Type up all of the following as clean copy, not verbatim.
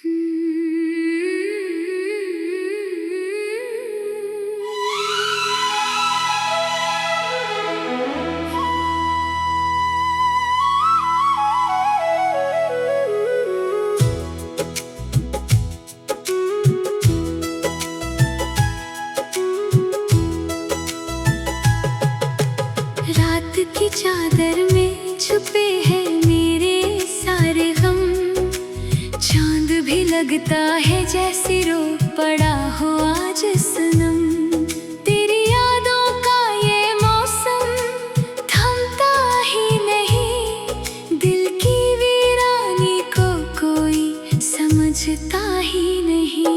रात की चादर में छुपे हैं मेरे सारे गम। चांद भी लगता है जैसे रो पड़ा हो आज सनम। तेरी यादों का ये मौसम थमता ही नहीं। दिल की वीरानी को कोई समझता ही नहीं।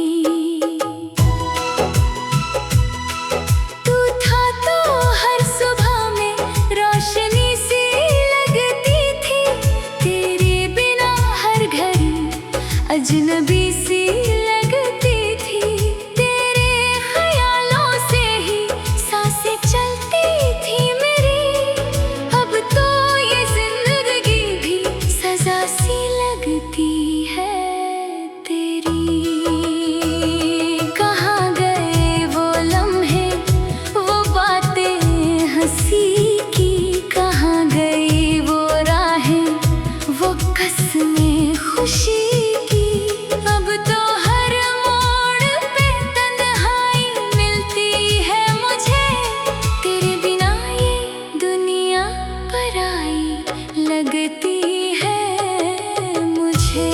अजनबी सी लगती थी, तेरे ख्यालों से ही सांसें चलती थी मेरी। अब तो ये जिंदगी भी सजा सी लगती है तेरी। कहाँ गए वो लम्हे, वो बातें हंसी की? कहाँ गई वो राहें, वो कसमें खुशी? लगती है मुझे।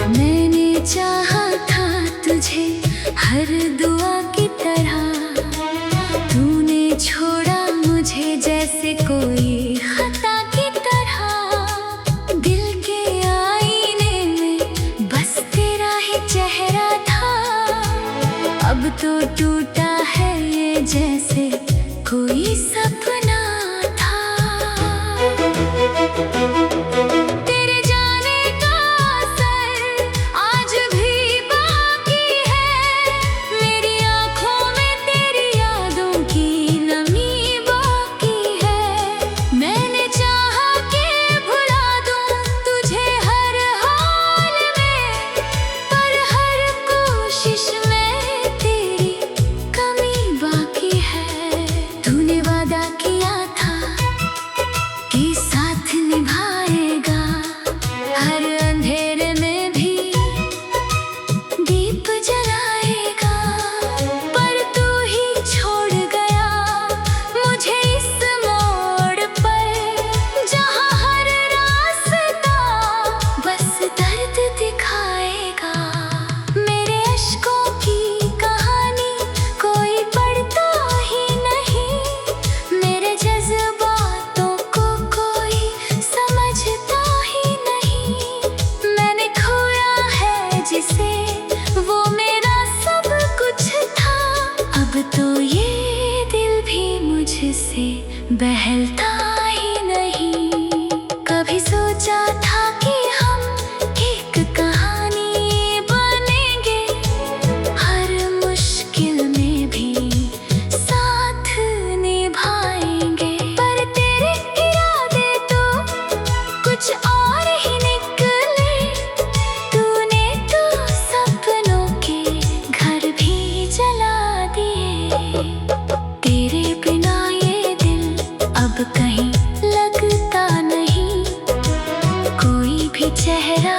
मैंने चाहा था तुझे हर दुआ की तरह, तूने छोड़ा मुझे जैसे कोई खता की तरह। दिल के आईने में बस तेरा ही चेहरा था, अब तो टूटा है ये जैसे कोई सपना था। तेरे जाने का असर आज भी बाकी है, मेरी आंखों में तेरी यादों की नमी बाकी है। मैंने चाहा कि भुला दूं तुझे हर हाल में, पर हर कोशिश में तेरी कमी बाकी है। तूने वादा किया था कि साथ निभाएगा, हर अंधेरे में भी दीप जलाएगा। पर तू ही छोड़ गया मुझे इस मोड़ पर, जहाँ हर रास्ता बस दर्द दिखाएगा। मेरे अश्कों की कहानी कोई पढ़ता ही नहीं, मेरे जज्बातों को कोई समझता ही नहीं। मैंने खोया है जिसे, वो मेरा सब कुछ था। अब तो ये दिल भी मुझसे बहलता ही नहीं। कभी सोचा था कि हम एक कहानी बनेंगे, हर मुश्किल में भी साथ निभाएंगे। पर तेरे इरादे तो कुछ और ही निकले, तूने तो सपनों के घर भी जला दिए। तेरे बिना ये दिल अब कहीं लगता नहीं, कोई भी चेहरा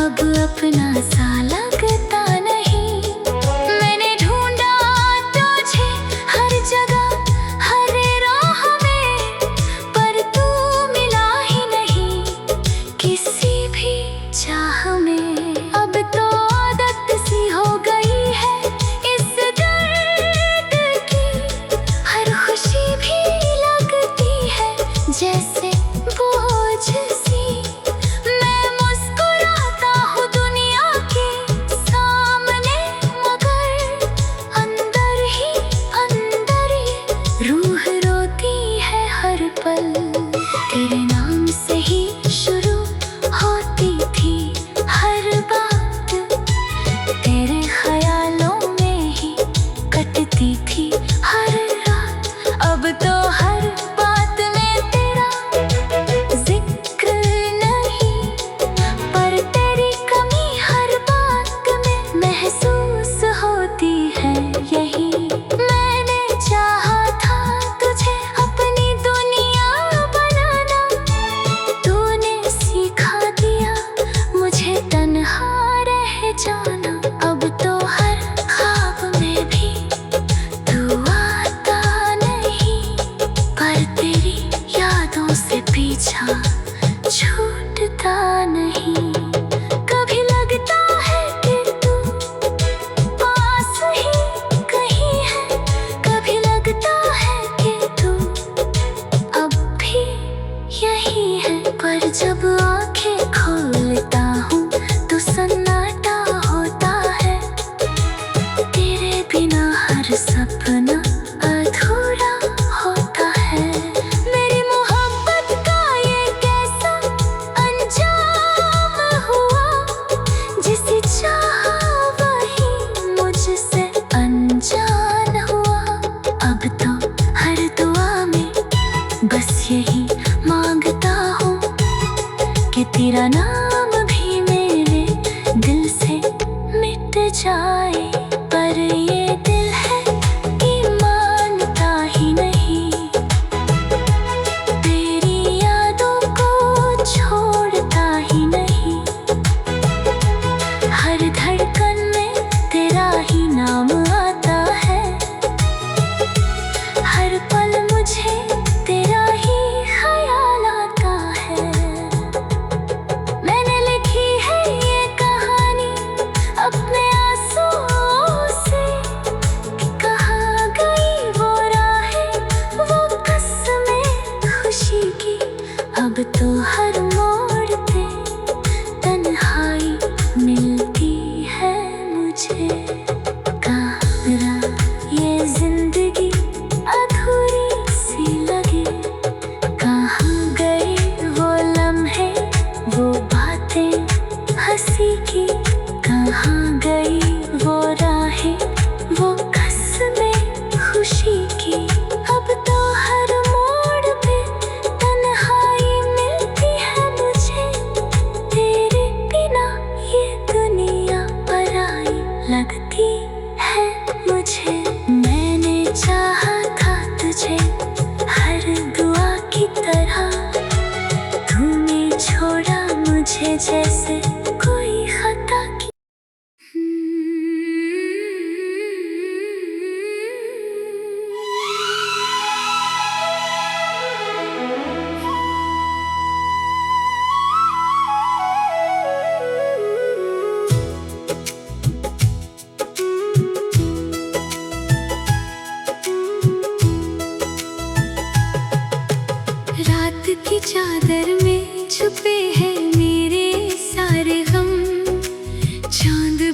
अब अपना सा लगता नहीं। मैंने ढूंढा तुझे हर जगह हर राह में, पर तू मिला ही नहीं किसी भी चाह में। अब तो आदत सी हो गई है इस दर्द की, हर खुशी भी लगती है जैसे बोझ सी। मैं मुस्कुराता हूँ दुनिया की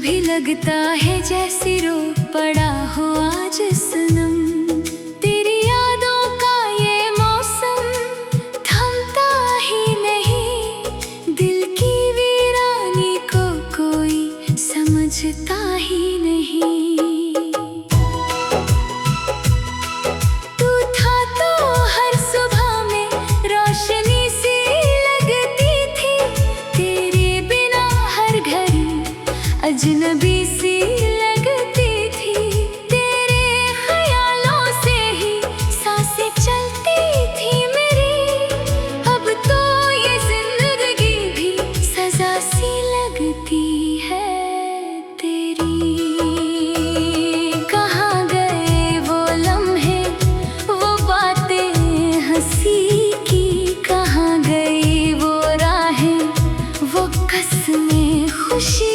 भी लगता है जैसे रो पड़ा हो आज सनम। तेरी यादों का ये मौसम थमता ही नहीं, दिल की वीरानी को कोई समझता ही नहीं। अजनबी सी लगती थी, तेरे ख्यालों से ही सांसें चलती थी मेरी। अब तो ये जिंदगी भी सजा सी लगती है तेरी। कहाँ गए वो लम्हे, वो बातें हंसी की, कहाँ गई वो राहें, वो कसमें खुशी।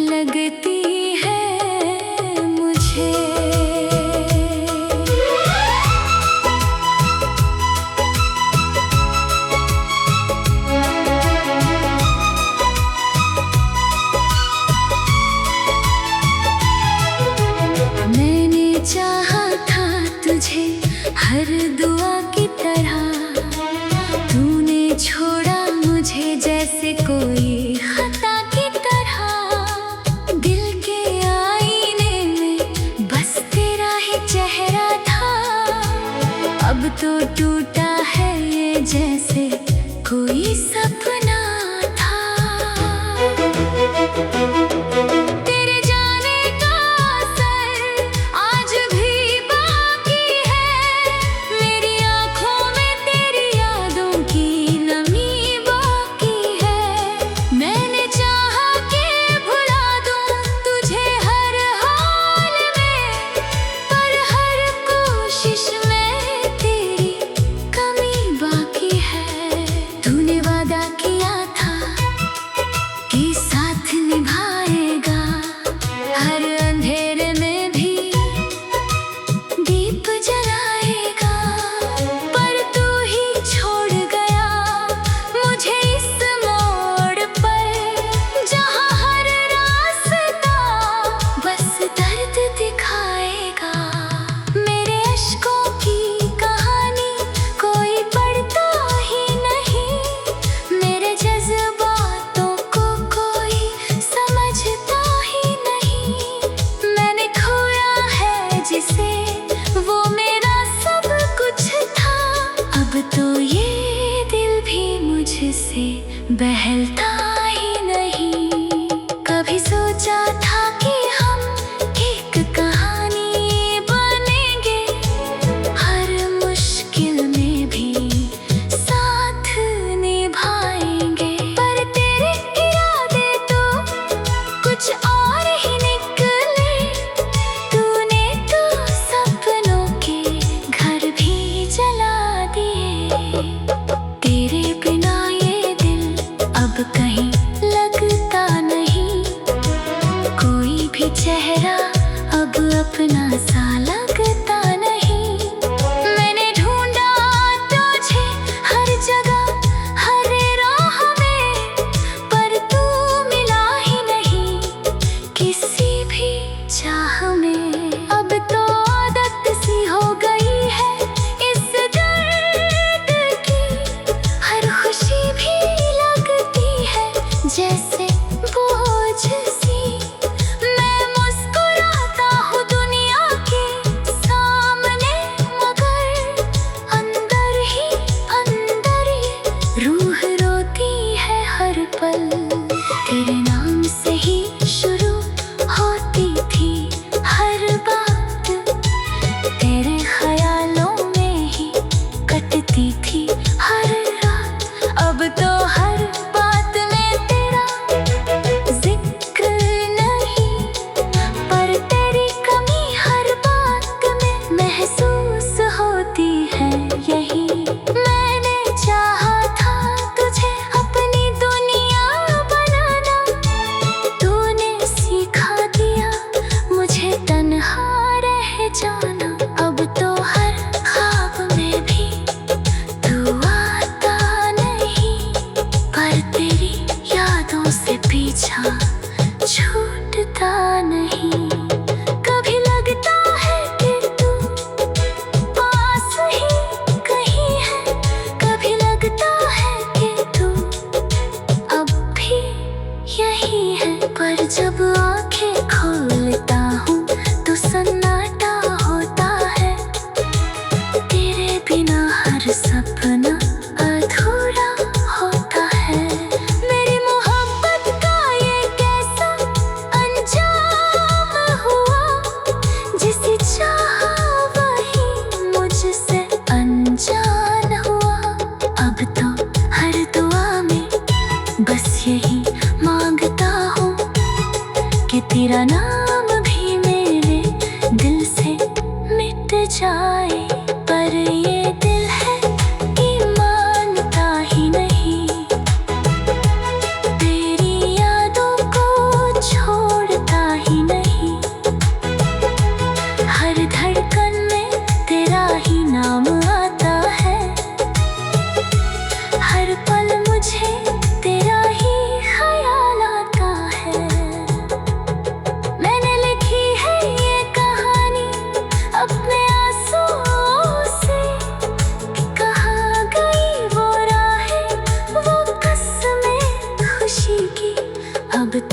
लगती है मुझे मैंने चाहा था तुझे हर दुआ की तरह, तूने छोड़ा मुझे जैसे कोई खता। अब तो टूटा है ये जैसे कोई सपना था। तेरे जाने का असर आज भी बाकी है, मेरी आँखों में तेरी यादों की नमी बाकी है। मैंने चाहा कि भुला दूं तुझे हर हाल में, पर हर कोशिश में वो मेरा सब कुछ था। अब तो ये दिल भी मुझसे बहलता ही नहीं। कभी सोचा था कि हम एक कहानी बनेंगे, हर मुश्किल में भी साथ निभाएंगे, पर तेरे इरादे तो कुछ और ही निकले। तूने तो सपनों के घर भी जला दिए, तेरे बिना ये दिल अब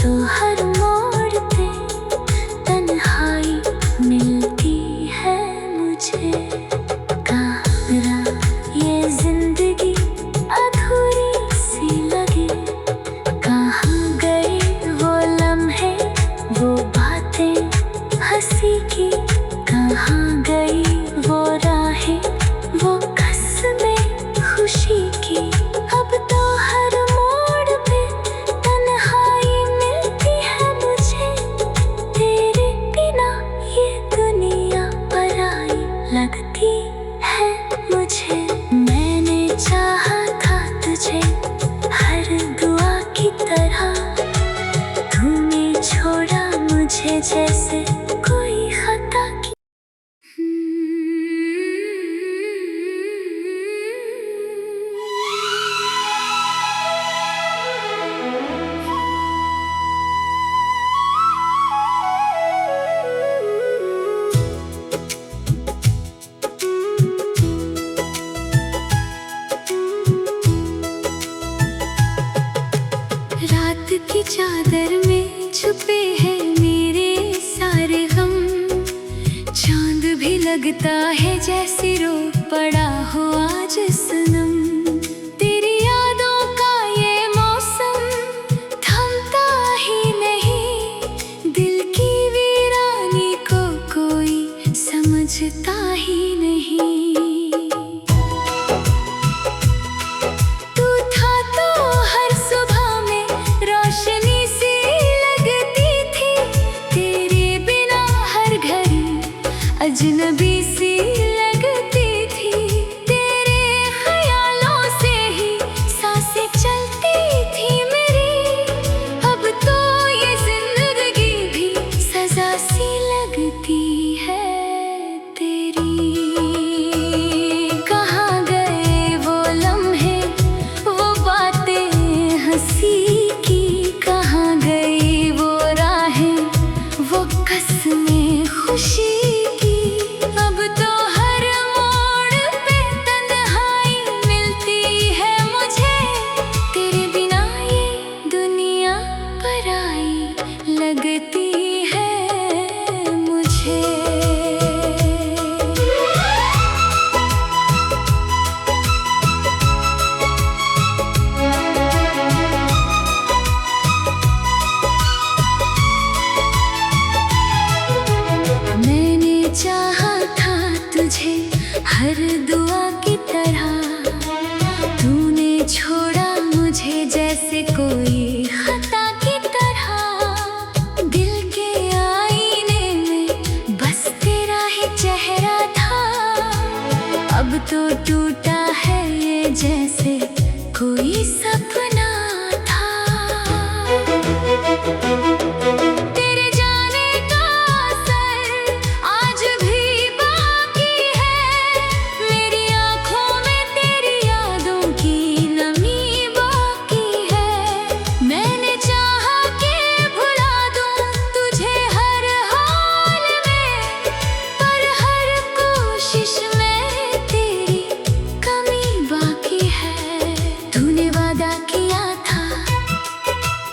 तो हर मोड़ पे तन्हाई मिलती है मुझे। कहाँ ये जिंदगी अधूरी सी लगे, कहाँ गए वो लम्हे वो बातें हंसी की, कहाँ गई वो राहें वो कसमें खुशी की। अब तो हर मोड़ पे तन्हाई मिलती है मुझे, तेरे बिना ये दुनिया पराई लगती है मुझे। मैंने चाहा था तुझे हर दुआ की तरह, तूने छोड़ा मुझे जैसे कोई खता की। रात की चादर में छुपे हैं मेरे सारे गम, चांद भी लगता है जैसे रो पड़ा हो आज सनम। तेरी यादों का ये मौसम थमता ही नहीं, दिल की वीरानी को कोई समझता ही नहीं। अजनबी सी लगती थी, तेरे ख्यालों से ही सांसें चलती थी मेरी। अब तो ये जिंदगी भी सजा सी लगती है तेरी। कहाँ गए वो लम्हे वो बातें हंसी की, कहाँ गई वो राहें वो कसमें खुशी। लगती है मुझे। मैंने चाहा था तुझे हर दुआ की तरह, तूने छोड़ा मुझे जैसे कोई खता की तरह। चेहरा था अब तो टूटा है ये जैसे कोई सपना था। तेरे जाने का असर आज भी बाकी है, मेरी आँखों में तेरी यादों की नमी बाकी है। मैंने चाहा कि भुला दूं तुझे हर हाल में, पर हर कोशिश में तेरी कमी बाकी है। तूने वादा किया था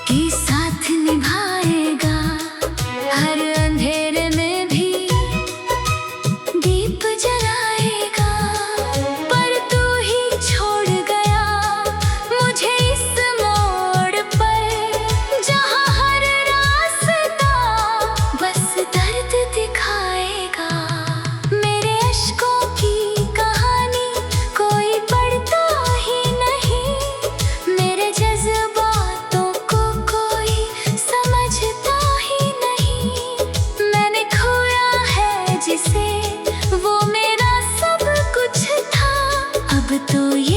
कि साथ निभाएगा, हर अंधेरे में भी दीप जलाएगा, पर तू ही छोड़ गया मुझे इस मोड़ पर, जहाँ हर रास्ता बस दर्द दिखाएगा। मेरे अश्कों की कहानी कोई पढ़ता ही नहीं, मेरे जज्बातों को कोई समझता ही नहीं। मैंने खोया है जिसे वो मेरा सब कुछ था, अब तो ये